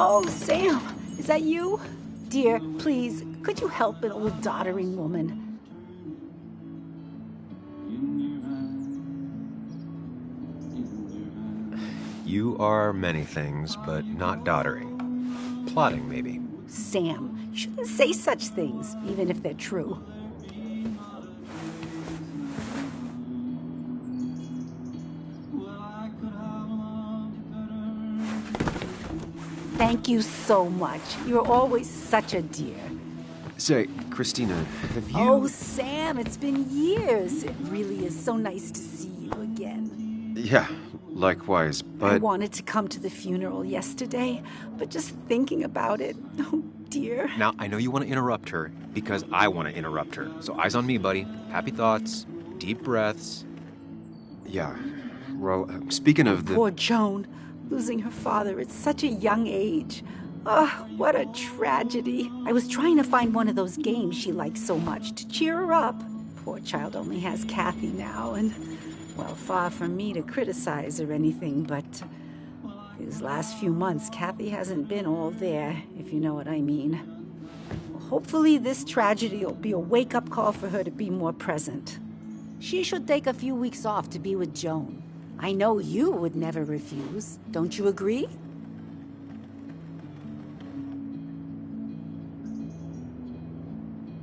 Oh, Sam, is that you? Dear, please, could you help an old doddering woman? You are many things, but not doddering. Plotting, maybe. Sam, you shouldn't say such things, even if they're true. Thank you so much. You're always such a dear. Say, Christina, have you... Oh, Sam, it's been years. It really is so nice to see you again. Yeah, likewise, but... I wanted to come to the funeral yesterday, but just thinking about it, oh dear. Now, I know you want to interrupt her, because I want to interrupt her. So eyes on me, buddy. Happy thoughts, deep breaths. Yeah, well, speaking of the... Poor Joan. Losing her father at such a young age. Oh, what a tragedy. I was trying to find one of those games she likes so much to cheer her up. Poor child only has Kathy now, and, well, far from me to criticize or anything, but these last few months, Kathy hasn't been all there, if you know what I mean. Hopefully this tragedy will be a wake-up call for her to be more present. She should take a few weeks off to be with Joan. I know you would never refuse. Don't you agree?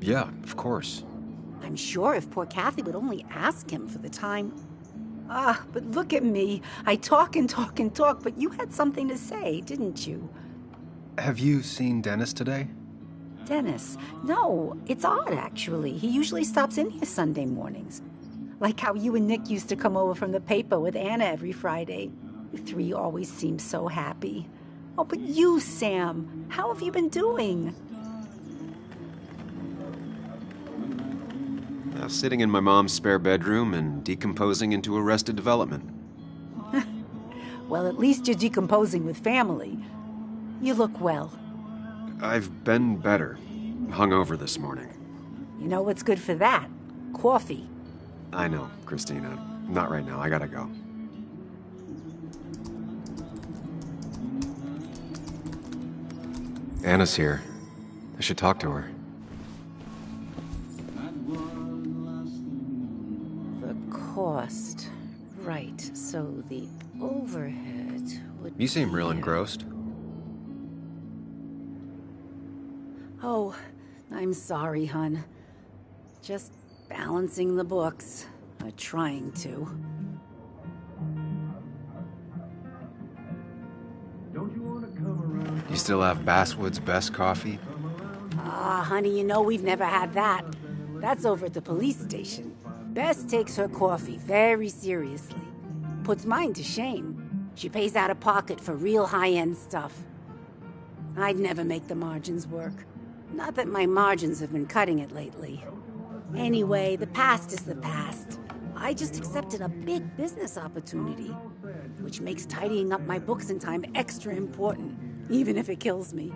Yeah, of course. I'm sure if poor Kathy would only ask him for the time. Ah, but look at me. I talk and talk and talk, but you had something to say, didn't you? Have you seen Dennis today? Dennis? No, it's odd, actually. He usually stops in here Sunday mornings. Like how you and Nick used to come over from the paper with Anna every Friday. You three always seem so happy. Oh, but you, Sam, how have you been doing? Sitting in my mom's spare bedroom and decomposing into Arrested Development. Well, at least you're decomposing with family. You look well. I've been better. Hungover this morning. You know what's good for that? Coffee. I know, Christina. Not right now. I gotta go. Anna's here. I should talk to her. The cost. Right, so the overhead would You seem be... real engrossed. Oh, I'm sorry, hon. Just balancing the books. Trying to. You still have Basswood's best coffee? Ah, honey, you know we've never had that. That's over at the police station. Bess takes her coffee very seriously. Puts mine to shame. She pays out of pocket for real high-end stuff. I'd never make the margins work. Not that my margins have been cutting it lately. Anyway, the past is the past. I just accepted a big business opportunity, which makes tidying up my books in time extra important, even if it kills me.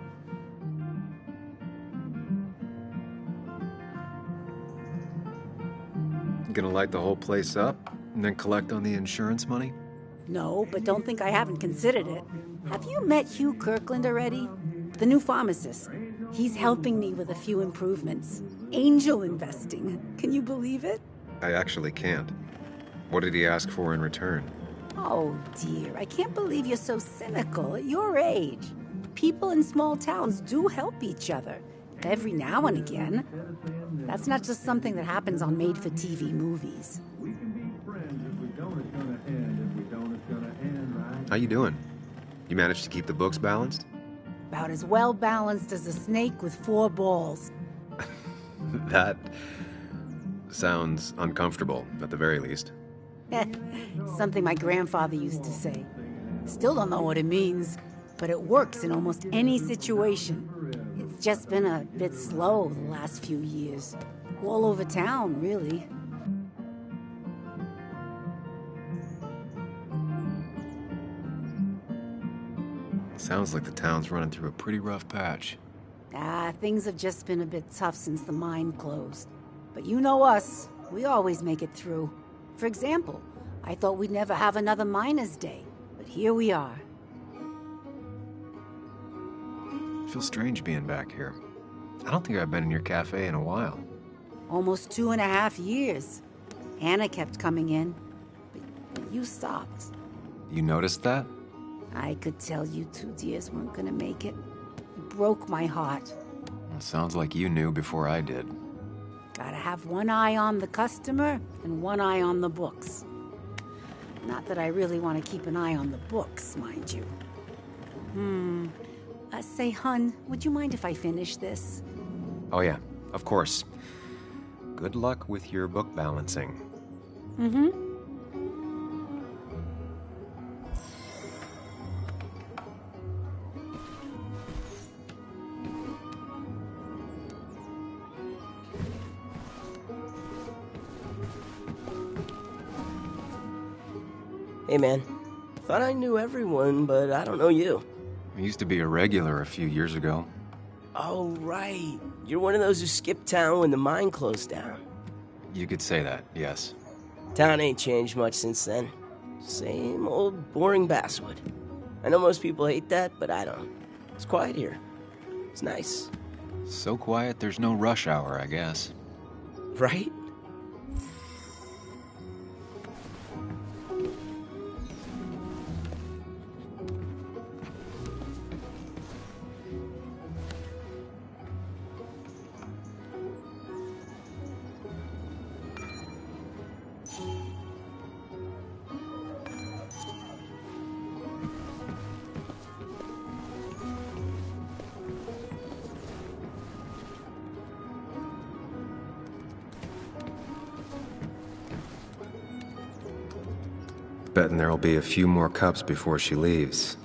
Gonna light the whole place up and then collect on the insurance money? No, but don't think I haven't considered it. Have you met Hugh Kirkland already? The new pharmacist. He's helping me with a few improvements. Angel investing. Can you believe it? I actually can't. What did he ask for in return? Oh, dear. I can't believe you're so cynical at your age. People in small towns do help each other. Every now and again. That's not just something that happens on made-for-TV movies. How you doing? You managed to keep the books balanced? About as well balanced as a snake with 4 balls. That sounds uncomfortable, at the very least. Something my grandfather used to say. Still don't know what it means, but it works in almost any situation. It's just been a bit slow the last few years. All over town, really. Sounds like the town's running through a pretty rough patch. Things have just been a bit tough since the mine closed. But you know us. We always make it through. For example, I thought we'd never have another Miners' Day, but here we are. Feels strange being back here. I don't think I've been in your cafe in a while. Almost 2.5 years. Anna kept coming in, but you stopped. You noticed that? I could tell you 2 dears weren't gonna make it. It broke my heart. Well, sounds like you knew before I did. Gotta have one eye on the customer and one eye on the books. Not that I really want to keep an eye on the books, mind you. Say, hun, would you mind if I finish this? Oh yeah, of course. Good luck with your book balancing. Mm-hmm. Hey man, thought I knew everyone, but I don't know you. I used to be a regular a few years ago. Oh right, you're one of those who skipped town when the mine closed down. You could say that, yes. Town ain't changed much since then. Same old boring basswood. I know most people hate that, but I don't. It's quiet here. It's nice. So quiet there's no rush hour, I guess. Right? Betting there'll be a few more cups before she leaves.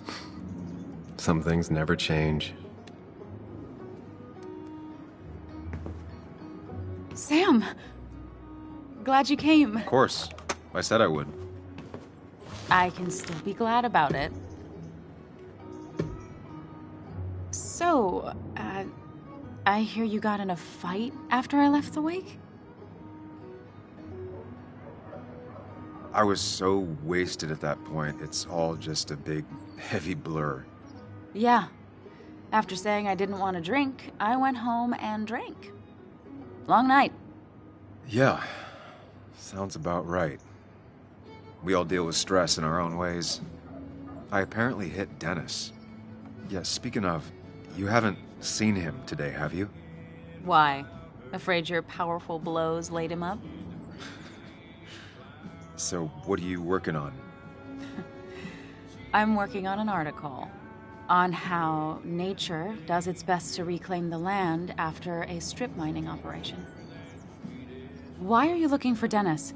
Some things never change. Sam! Glad you came. Of course. I said I would. I can still be glad about it. So, I hear you got in a fight after I left the wake? I was so wasted at that point, it's all just a big, heavy blur. Yeah. After saying I didn't want to drink, I went home and drank. Long night. Yeah, sounds about right. We all deal with stress in our own ways. I apparently hit Dennis. Yeah, speaking of, you haven't seen him today, have you? Why? Afraid your powerful blows laid him up? So, what are you working on? I'm working on an article on how nature does its best to reclaim the land after a strip mining operation. Why are you looking for Dennis?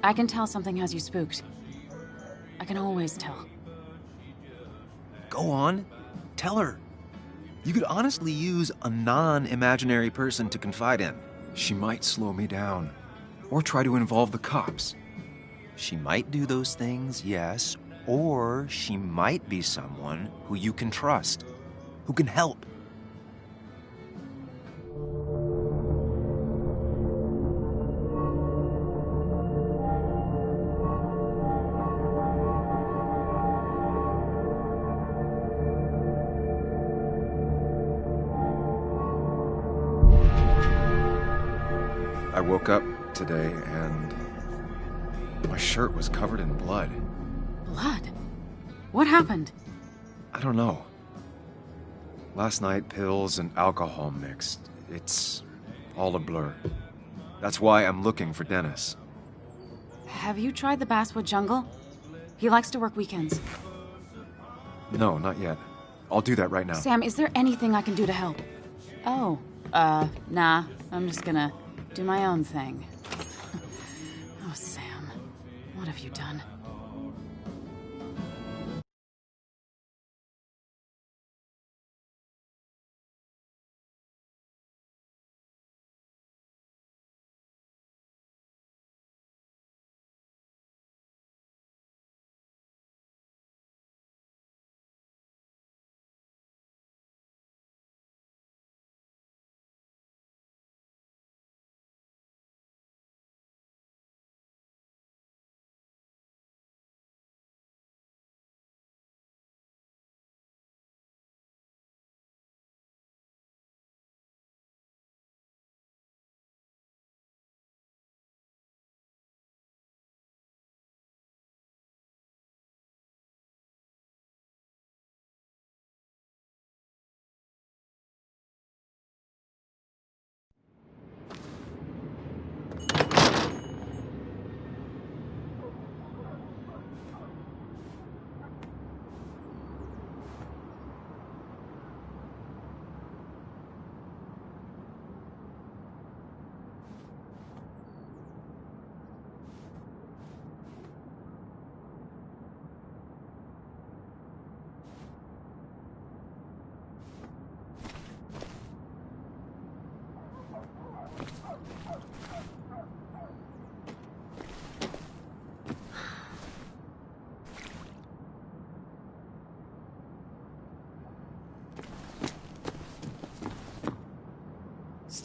I can tell something has you spooked. I can always tell. Go on. Tell her. You could honestly use a non-imaginary person to confide in. She might slow me down. Or try to involve the cops. She might do those things, yes, or she might be someone who you can trust, who can help. I woke up today and my shirt was covered in blood. Blood? What happened? I don't know. Last night, pills and alcohol mixed. It's all a blur. That's why I'm looking for Dennis. Have you tried the Basswood Jungle? He likes to work weekends. No, not yet. I'll do that right now. Sam, is there anything I can do to help? Oh, nah. I'm just gonna do my own thing. Oh, Sam. What have you done?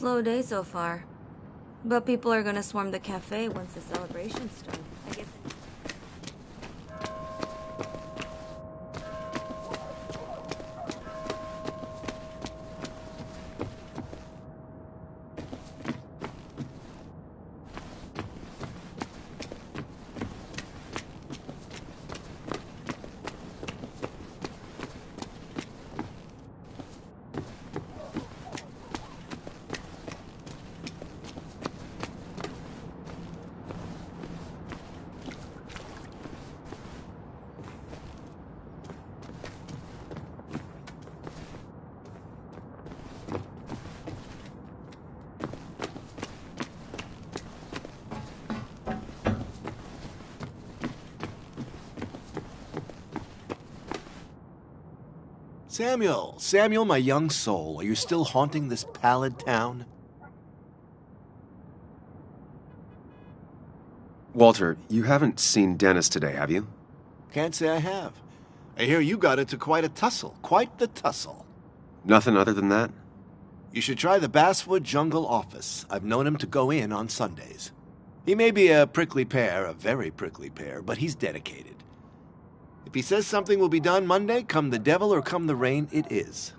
Slow day so far. But people are gonna swarm the cafe once the celebrations start. I guess. Samuel, my young soul, are you still haunting this pallid town? Walter, you haven't seen Dennis today, have you? Can't say I have. I hear you got into quite the tussle. Nothing other than that? You should try the Basswood Jungle office. I've known him to go in on Sundays. He may be a prickly pear, a very prickly pear, but he's dedicated. If he says something will be done Monday, come the devil or come the rain, it is.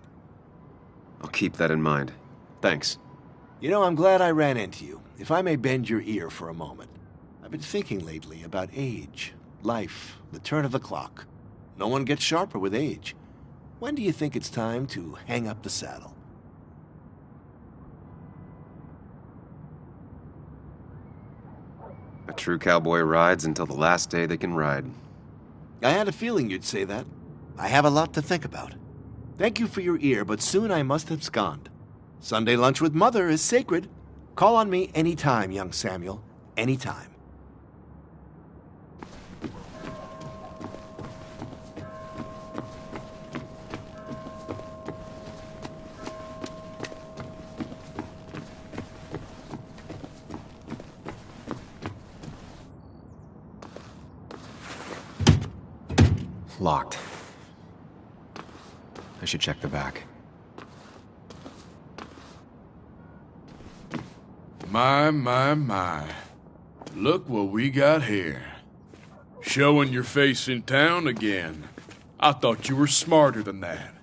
I'll keep that in mind. Thanks. You know, I'm glad I ran into you. If I may bend your ear for a moment. I've been thinking lately about age, life, the turn of the clock. No one gets sharper with age. When do you think it's time to hang up the saddle? A true cowboy rides until the last day they can ride. I had a feeling you'd say that. I have a lot to think about. Thank you for your ear, but soon I must abscond. Sunday lunch with Mother is sacred. Call on me anytime, young Samuel. Anytime. Locked. I should check the back. My. Look what we got here. Showing your face in town again. I thought you were smarter than that.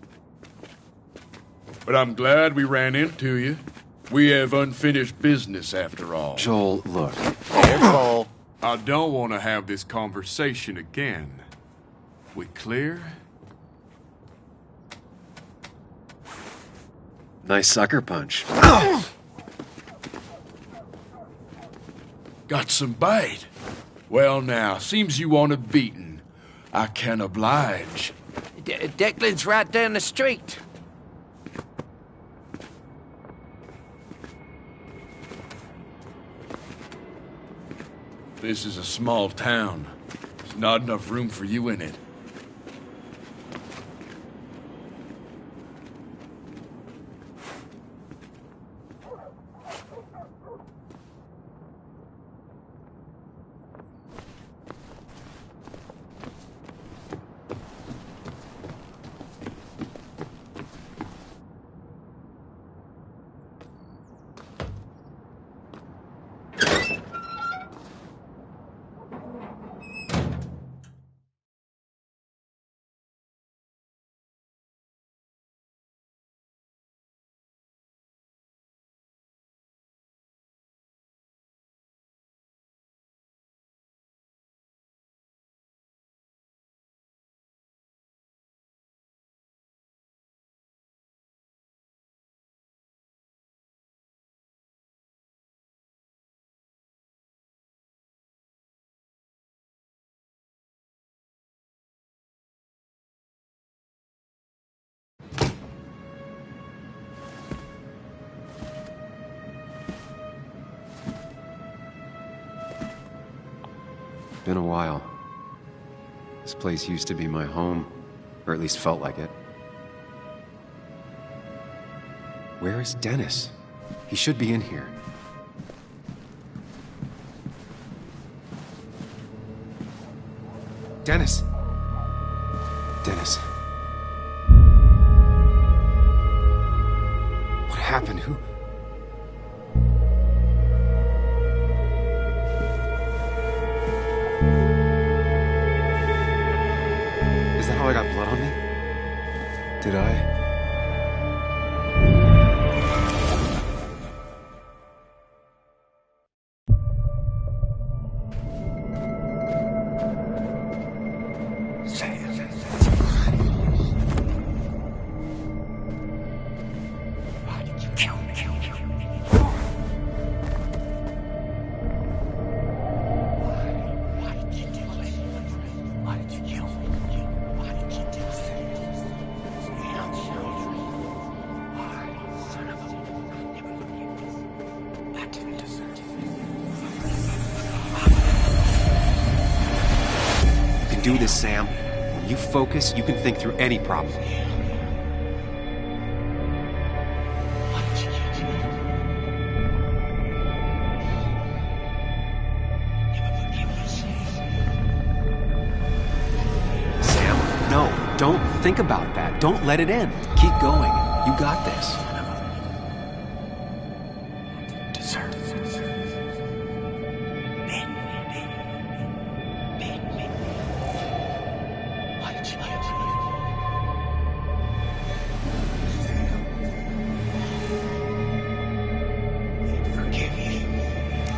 But I'm glad we ran into you. We have unfinished business after all. Joel, look. Careful. I don't want to have this conversation again. We clear? Nice sucker punch. Got some bite. Well now, seems you want a beating. I can oblige. Declan's right down the street. This is a small town. There's not enough room for you in it. Been a while. This place used to be my home, or at least felt like it. Where is Dennis? He should be in here. Dennis! Dennis. What happened? Did I? Do this, Sam. When you focus, you can think through any problem. Sam, no, don't think about that. Don't let it in. Keep going. You got this.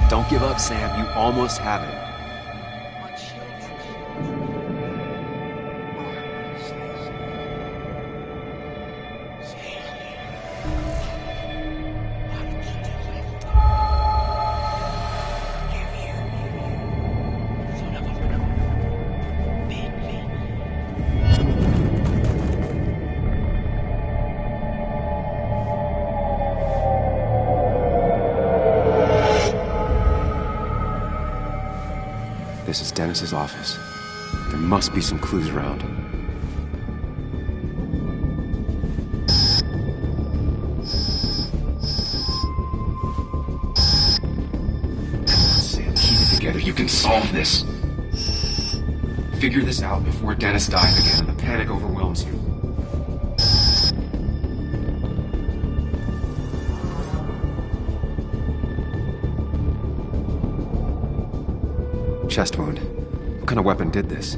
Don't give up, Sam. You almost have it. This is Dennis's office. There must be some clues around. Sam, keep it together. You can solve this. Figure this out before Dennis dies again and the panic overwhelms you. Chest wound. What kind of weapon did this?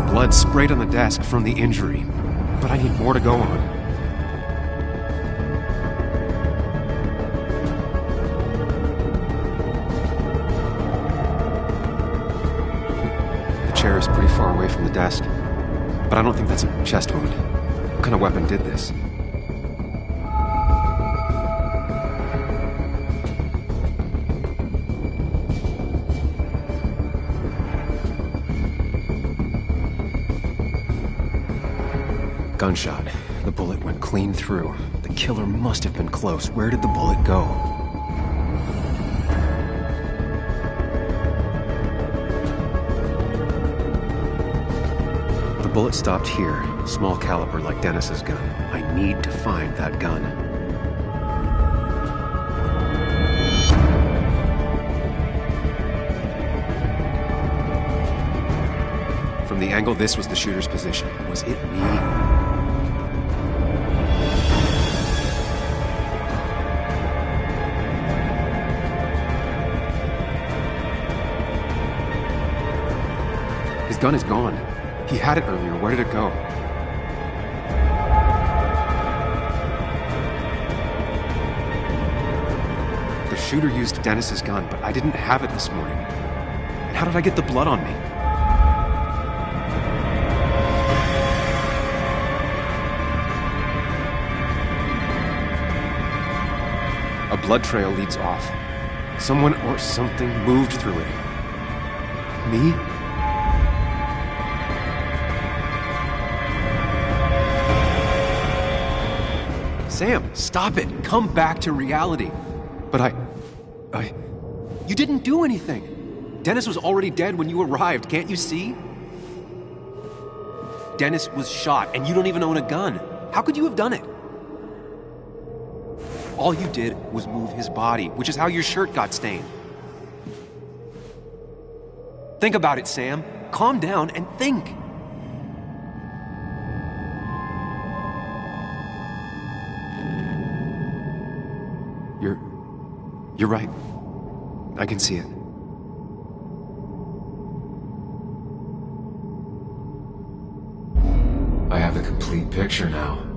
Blood sprayed on the desk from the injury, but I need more to go on. The chair is pretty far away from the desk, but I don't think that's a chest wound. What kind of weapon did this? Gunshot. The bullet went clean through. The killer must have been close. Where did the bullet go? The bullet stopped here. Small caliber like Dennis's gun. I need to find that gun. From the angle this was the shooter's position. Was it me? His gun is gone. He had it earlier. Where did it go? The shooter used Dennis's gun, but I didn't have it this morning. And how did I get the blood on me? A blood trail leads off. Someone or something moved through it. Me? Sam, stop it. Come back to reality. But you didn't do anything. Dennis was already dead when you arrived, can't you see? Dennis was shot, and you don't even own a gun. How could you have done it? All you did was move his body, which is how your shirt got stained. Think about it, Sam. Calm down and think. You're right. I can see it. I have the complete picture now.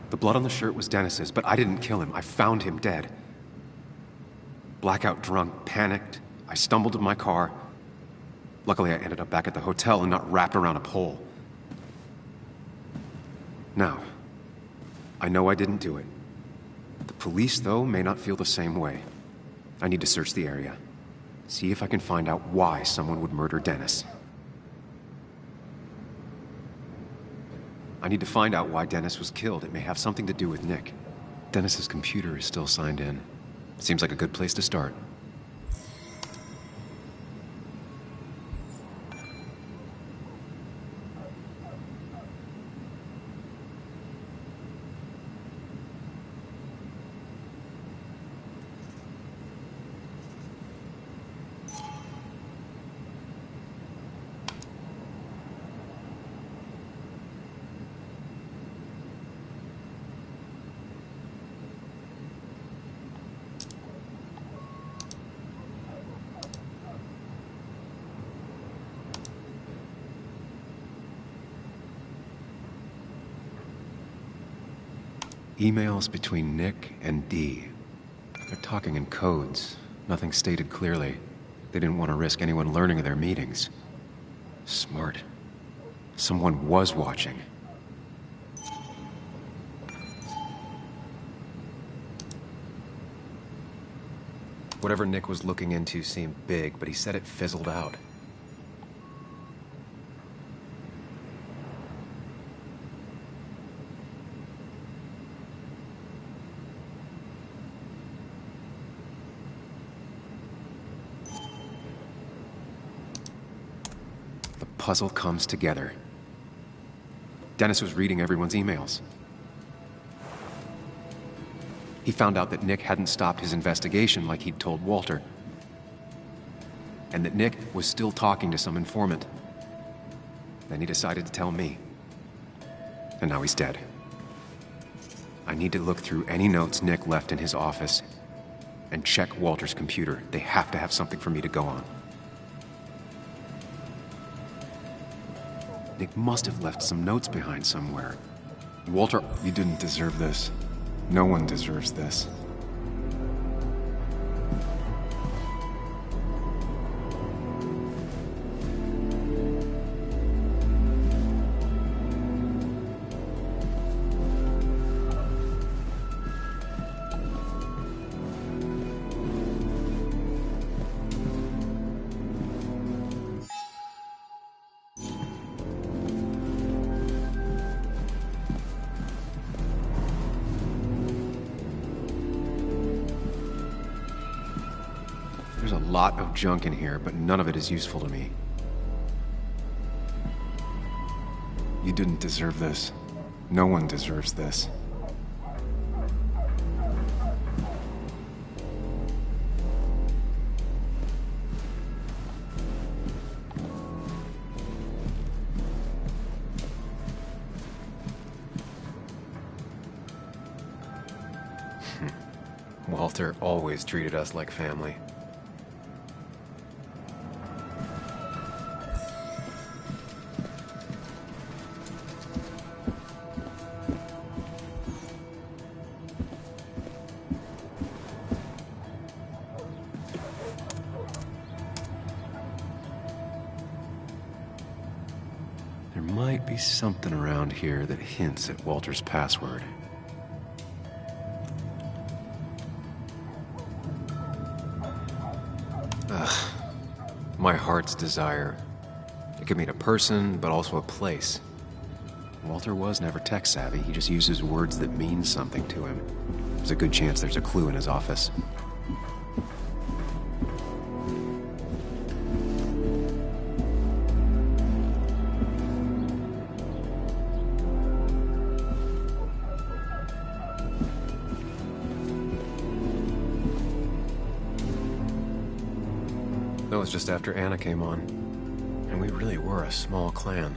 The blood on the shirt was Dennis's, but I didn't kill him. I found him dead. Blackout drunk, panicked. I stumbled to my car. Luckily, I ended up back at the hotel and not wrapped around a pole. Now, I know I didn't do it. The police, though, may not feel the same way. I need to search the area. See if I can find out why someone would murder Dennis. I need to find out why Dennis was killed. It may have something to do with Nick. Dennis's computer is still signed in. Seems like a good place to start. Emails between Nick and Dee. They're talking in codes. Nothing stated clearly. They didn't want to risk anyone learning of their meetings. Smart. Someone was watching. Whatever Nick was looking into seemed big, but he said it fizzled out. Puzzle comes together. Dennis was reading everyone's emails. He found out that Nick hadn't stopped his investigation like he'd told Walter. And that Nick was still talking to some informant. Then he decided to tell me. And now he's dead. I need to look through any notes Nick left in his office and check Walter's computer. They have to have something for me to go on. Nick must have left some notes behind somewhere. Walter, You didn't deserve this. No one deserves this. There's a lot of junk in here, but none of it is useful to me. You didn't deserve this. No one deserves this. Walter always treated us like family. There might be something around here that hints at Walter's password. My heart's desire. It could mean a person, but also a place. Walter was never tech-savvy. He just uses words that mean something to him. There's a good chance there's a clue in his office. That was just after Anna came on. And we really were a small clan.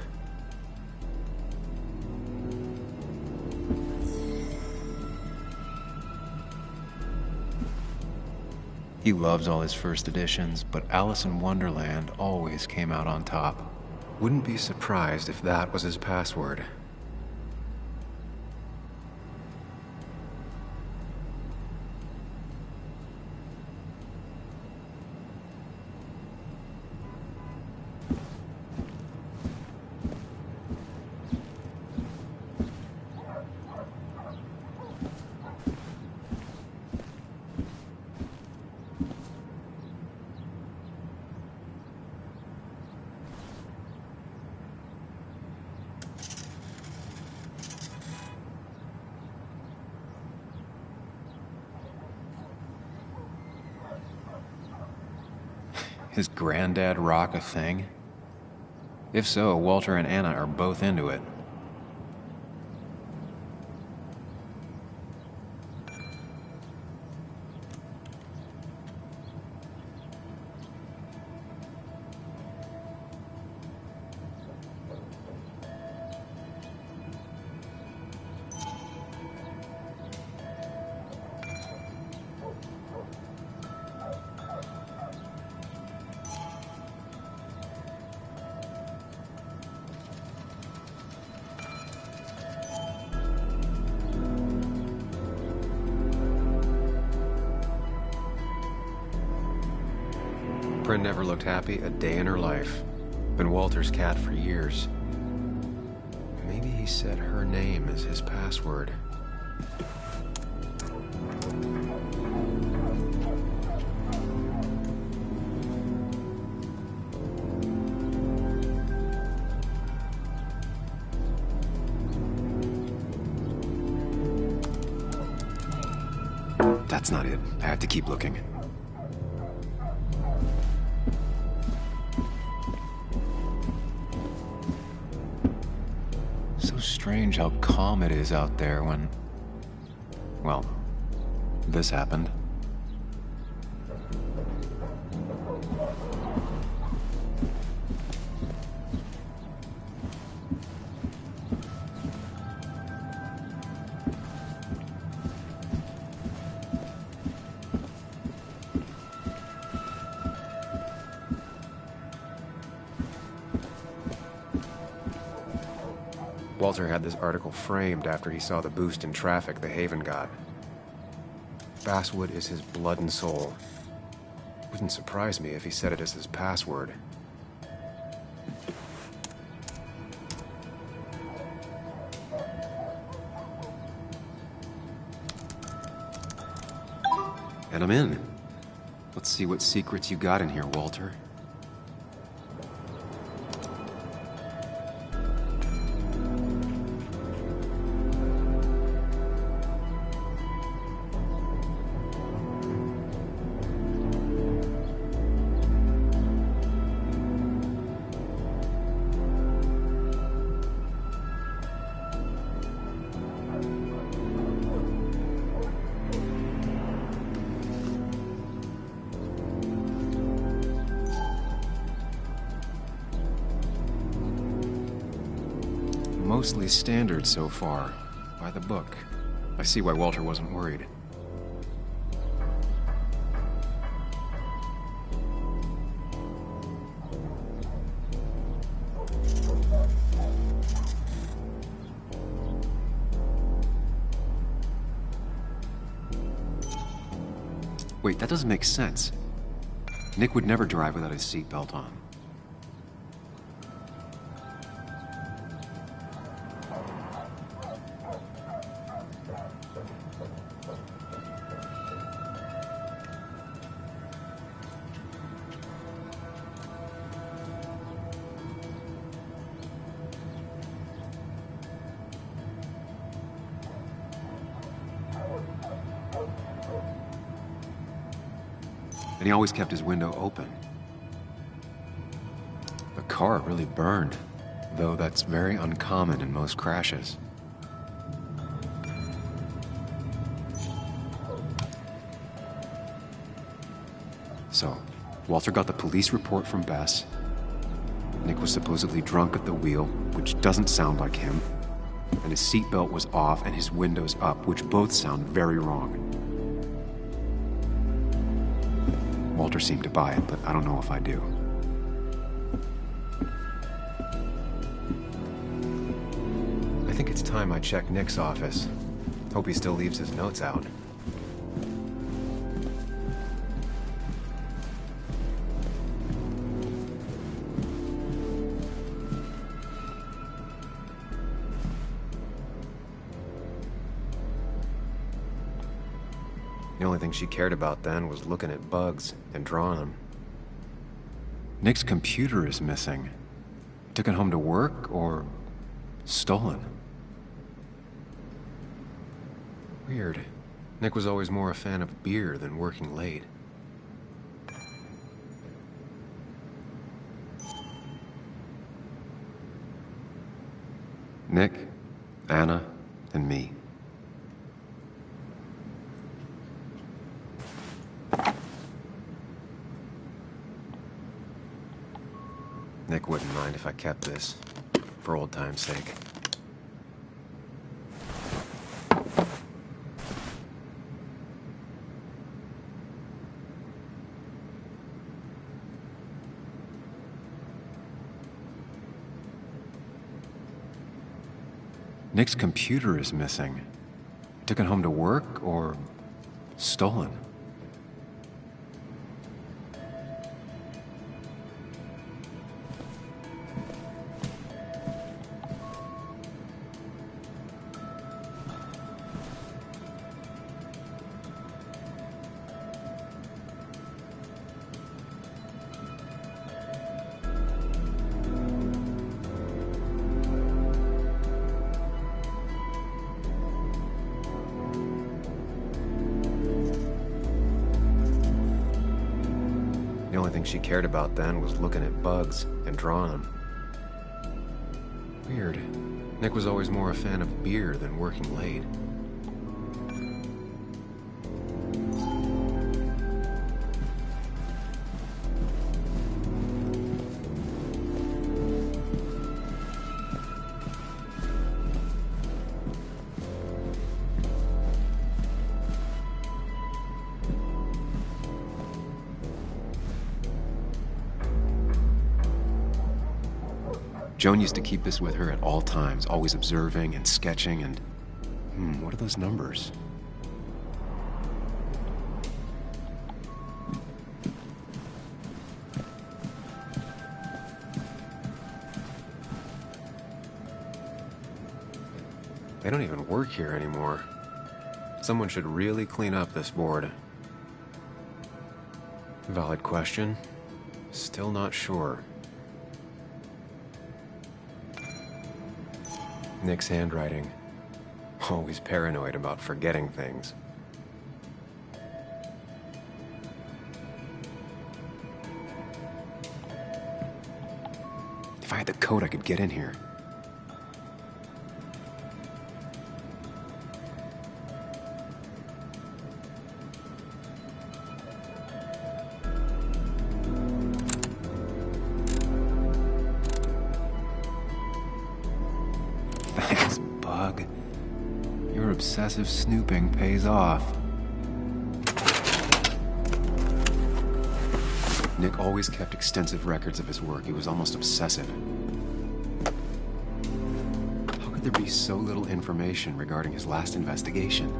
He loves all his first editions, but Alice in Wonderland always came out on top. Wouldn't be surprised if that was his password. His granddad rock a thing? If so, Walter and Anna are both into it. Prin never looked happy a day in her life. Been Walter's cat for years. Maybe he said her name as his password. That's not it. I have to keep looking. Strange how calm it is out there when, well, this happened. Walter had this article framed after he saw the boost in traffic the Haven got. Basswood is his blood and soul. Wouldn't surprise me if he said it as his password. And I'm in. Let's see what secrets you got in here, Walter. mostly standard so far, by the book. I see why Walter wasn't worried. Wait, that doesn't make sense. Nick would never drive without his seatbelt on. And he always kept his window open. The car really burned, though that's very uncommon in most crashes. So, Walter got the police report from Bess. Nick was supposedly drunk at the wheel, which doesn't sound like him. And his seatbelt was off and his windows up, which both sound very wrong. Walter seemed to buy it, but I don't know if I do. I think it's time I check Nick's office. Hope he still leaves his notes out. The only thing she cared about then was looking at bugs and drawing them. Nick's computer is missing. Took it home to work or stolen? Weird. Nick was always more a fan of beer than working late. Nick, Anna, and me. Nick wouldn't mind if I kept this, for old time's sake. Nick's computer is missing. Took it home to work or stolen? The only thing she cared about then was looking at bugs and drawing them. Weird. Nick was always more a fan of beer than working late. Joan used to keep this with her at all times, always observing and sketching and... what are those numbers? They don't even work here anymore. Someone should really clean up this board. Valid question. Still not sure. Nick's handwriting. Always paranoid about forgetting things. If I had the code, I could get in here. obsessive snooping pays off. Nick always kept extensive records of his work. He was almost obsessive. How could there be so little information regarding his last investigation?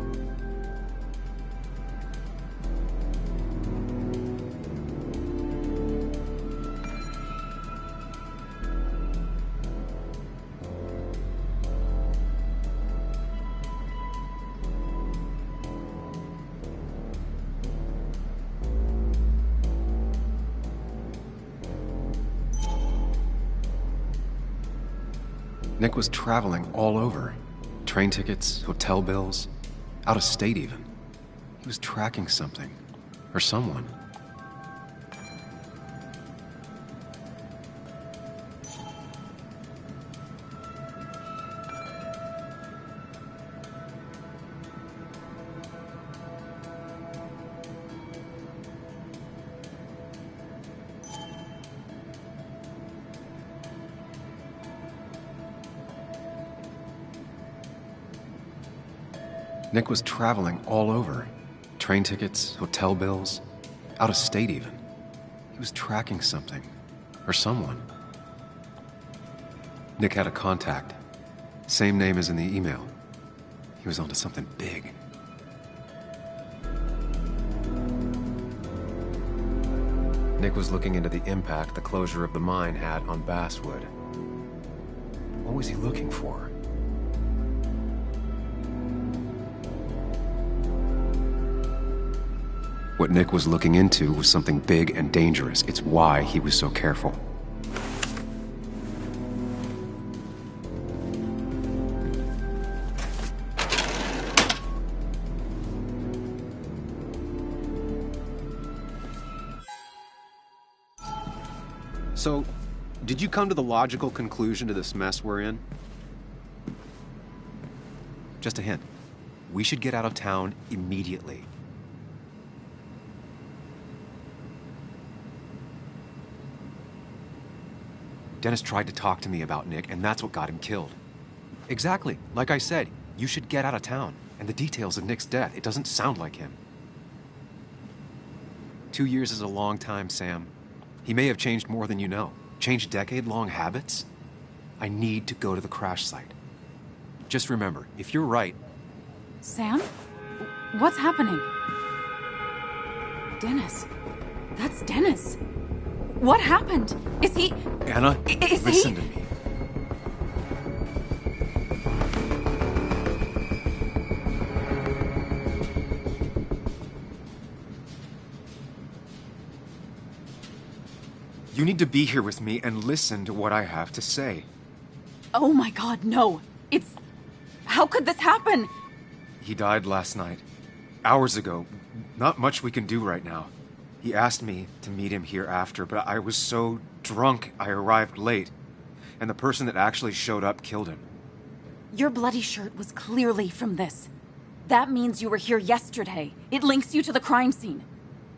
Nick was traveling all over. Train tickets, hotel bills, out of state even. He was tracking something, or someone. Nick was traveling all over. Train tickets, hotel bills, out of state even. He was tracking something, or someone. Nick had a contact. Same name as in the email. He was onto something big. Nick was looking into the impact the closure of the mine had on Basswood. What was he looking for? What Nick was looking into was something big and dangerous. It's why he was so careful. So, did you come to the logical conclusion to this mess we're in? Just a hint. We should get out of town immediately. Dennis tried to talk to me about Nick, and that's what got him killed. Exactly. Like I said, you should get out of town. And the details of Nick's death, it doesn't sound like him. 2 years is a long time, Sam. He may have changed more than you know. Changed decade-long habits? I need to go to the crash site. Just remember, if you're right... Sam? What's happening? Dennis. That's Dennis. What happened? Is he... Anna, listen to me. You need to be here with me and listen to what I have to say. Oh my God, no. It's... How could this happen? He died last night. Hours ago. Not much we can do right now. He asked me to meet him here after, but I was so drunk I arrived late. And the person that actually showed up killed him. Your bloody shirt was clearly from this. That means you were here yesterday. It links you to the crime scene.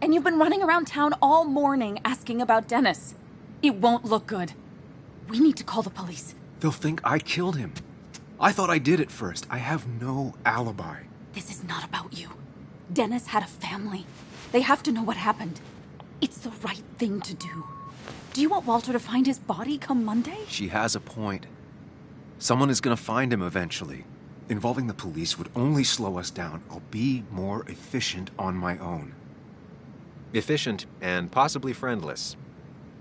And you've been running around town all morning asking about Dennis. It won't look good. We need to call the police. They'll think I killed him. I thought I did at first. I have no alibi. This is not about you. Dennis had a family. They have to know what happened. It's the right thing to do. Do you want Walter to find his body come Monday? She has a point. Someone is gonna find him eventually. Involving the police would only slow us down. I'll be more efficient on my own. Efficient and possibly friendless.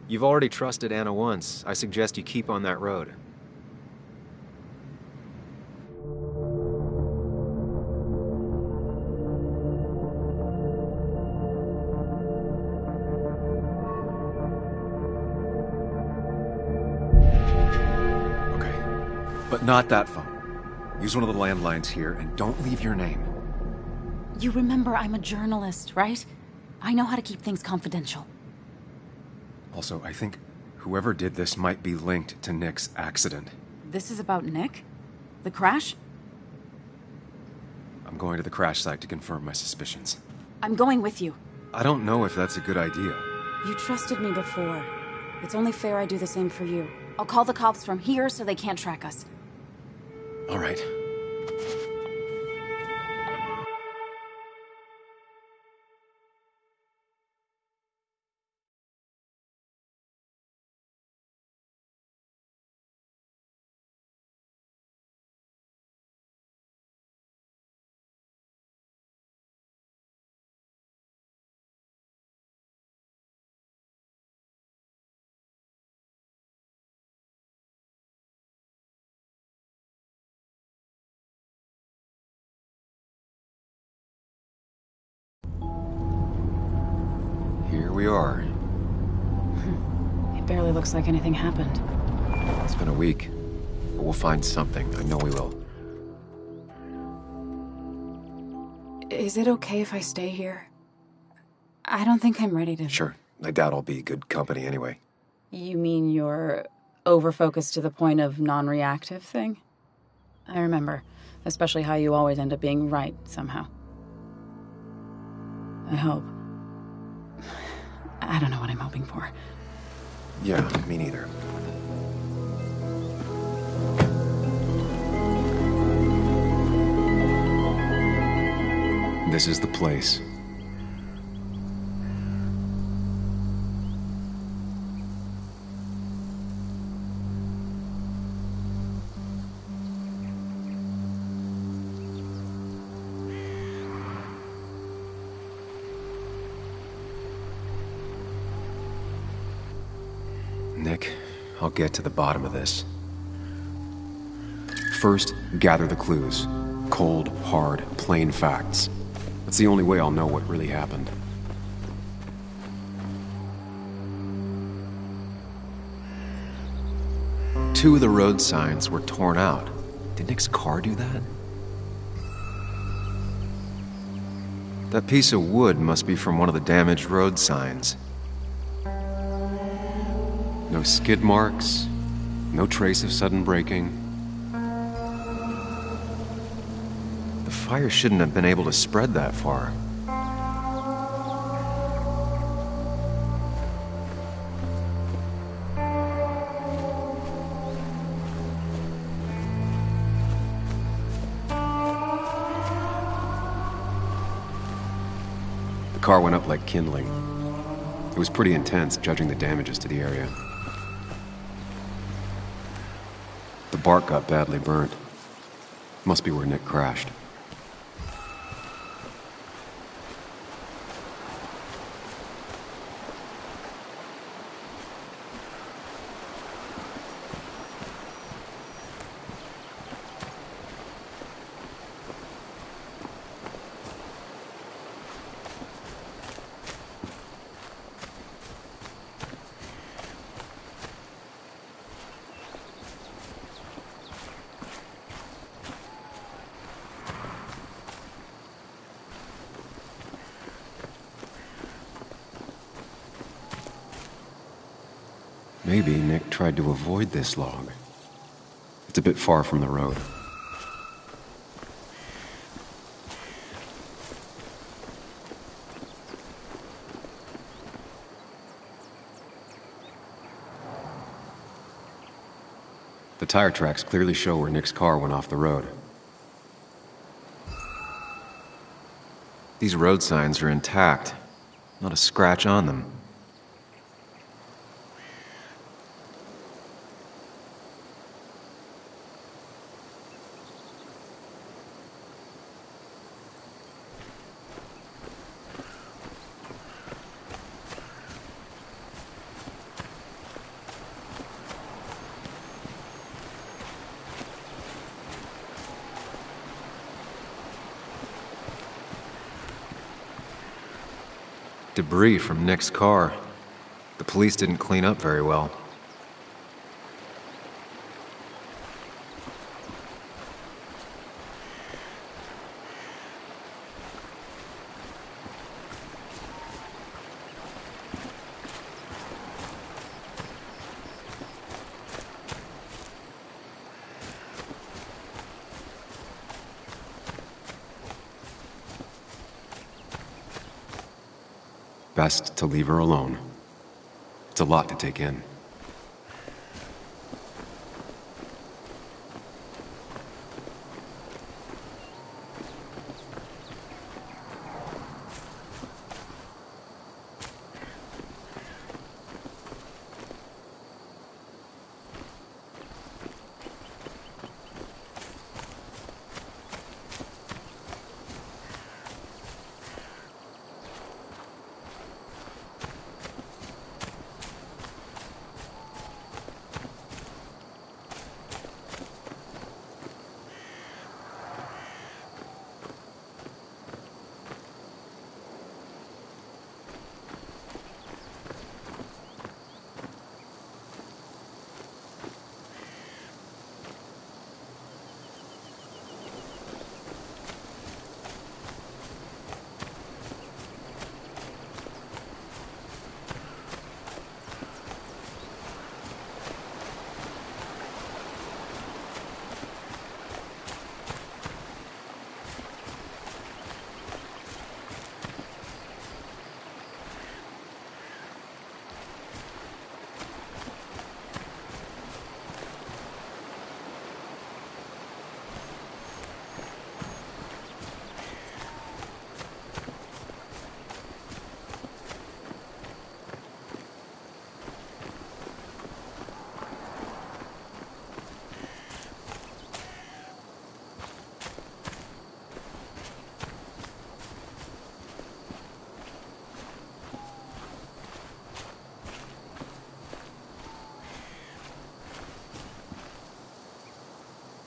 You've already trusted Anna once. I suggest you keep on that road. But not that phone. Use one of the landlines here and don't leave your name. You remember I'm a journalist, right? I know how to keep things confidential. Also, I think whoever did this might be linked to Nick's accident. This is about Nick? The crash? I'm going to the crash site to confirm my suspicions. I'm going with you. I don't know if that's a good idea. You trusted me before. It's only fair I do the same for you. I'll call the cops from here so they can't track us. All right. we are. It barely looks like anything happened. It's been a week, but we'll find something. I know we will. Is it okay if I stay here? I don't think I'm ready to... Sure. I doubt I'll be good company anyway. You mean you're over-focused to the point of non-reactive thing? I remember, especially how you always end up being right somehow. I hope. I don't know what I'm hoping for. Yeah, me neither. This is the place. Nick, I'll get to the bottom of this. First, gather the clues. Cold, hard, plain facts. That's the only way I'll know what really happened. Two of the road signs were torn out. Did Nick's car do that? That piece of wood must be from one of the damaged road signs. No skid marks, no trace of sudden braking. The fire shouldn't have been able to spread that far. The car went up like kindling. It was pretty intense, judging the damages to the area. The bark got badly burnt. Must be where Nick crashed. Maybe Nick tried to avoid this log. It's a bit far from the road. The tire tracks clearly show where Nick's car went off the road. These road signs are intact. Not a scratch on them. Debris from Nick's car. The police didn't clean up very well. Best to leave her alone. It's a lot to take in.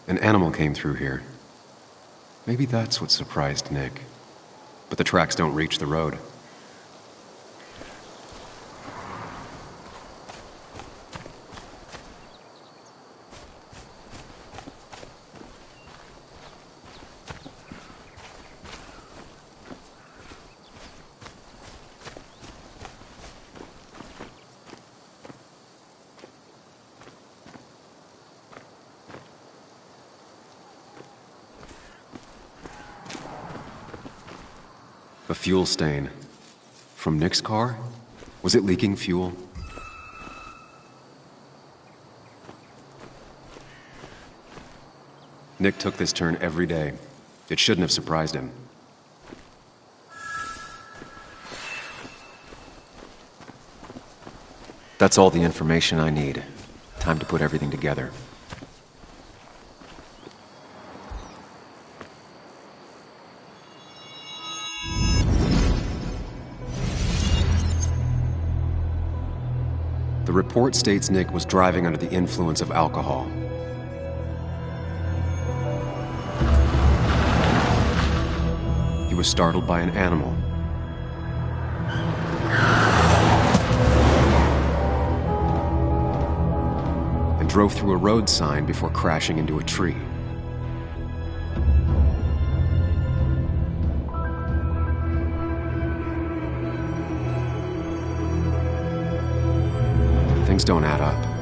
An animal came through here. Maybe that's what surprised Nick. But the tracks don't reach the road. A fuel stain. From Nick's car? Was it leaking fuel? Nick took this turn every day. It shouldn't have surprised him. That's all the information I need. Time to put everything together. The report states Nick was driving under the influence of alcohol. He was startled by an animal. And drove through a road sign before crashing into a tree. Things don't add up.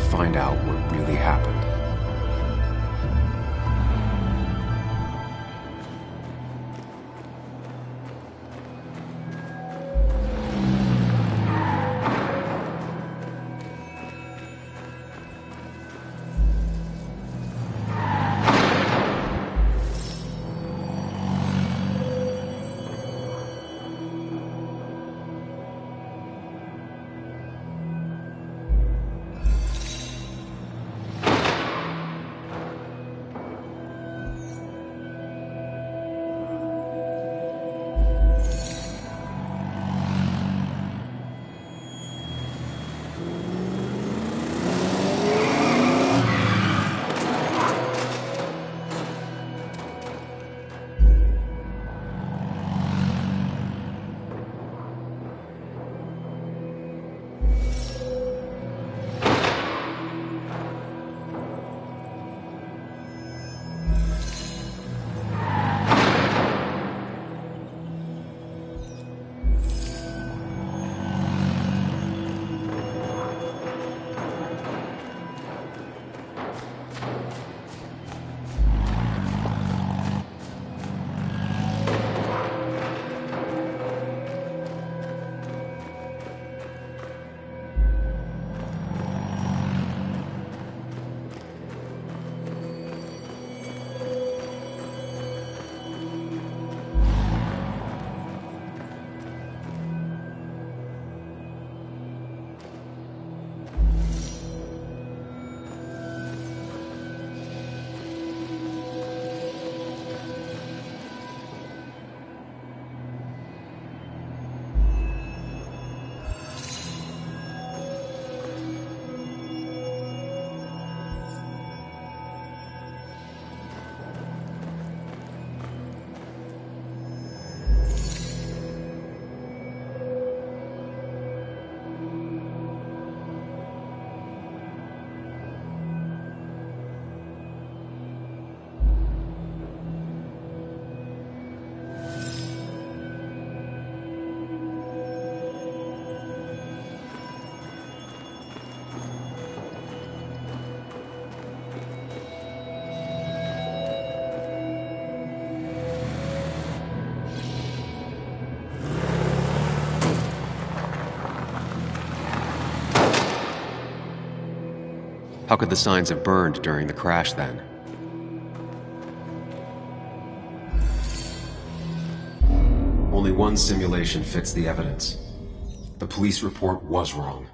Find out what really happened. How could the signs have burned during the crash then? Only one simulation fits the evidence. The police report was wrong.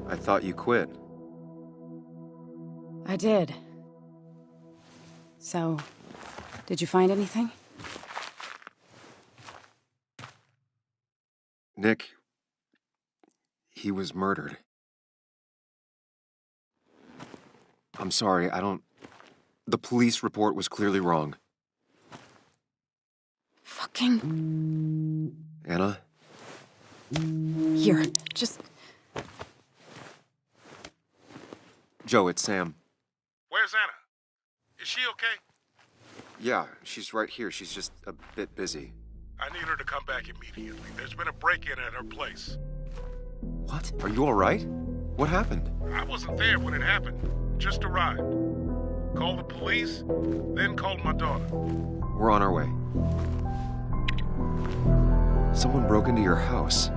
I thought you quit. I did. So, did you find anything? Nick, he was murdered. I'm sorry, the police report was clearly wrong. Fucking... Anna? Here, just... Joe, it's Sam. Where's Anna? Is she okay? Yeah, she's right here. She's just a bit busy. I need her to come back immediately. There's been a break-in at her place. What? Are you all right? What happened? I wasn't there when it happened. Just arrived. Called the police, then called my daughter. We're on our way. Someone broke into your house.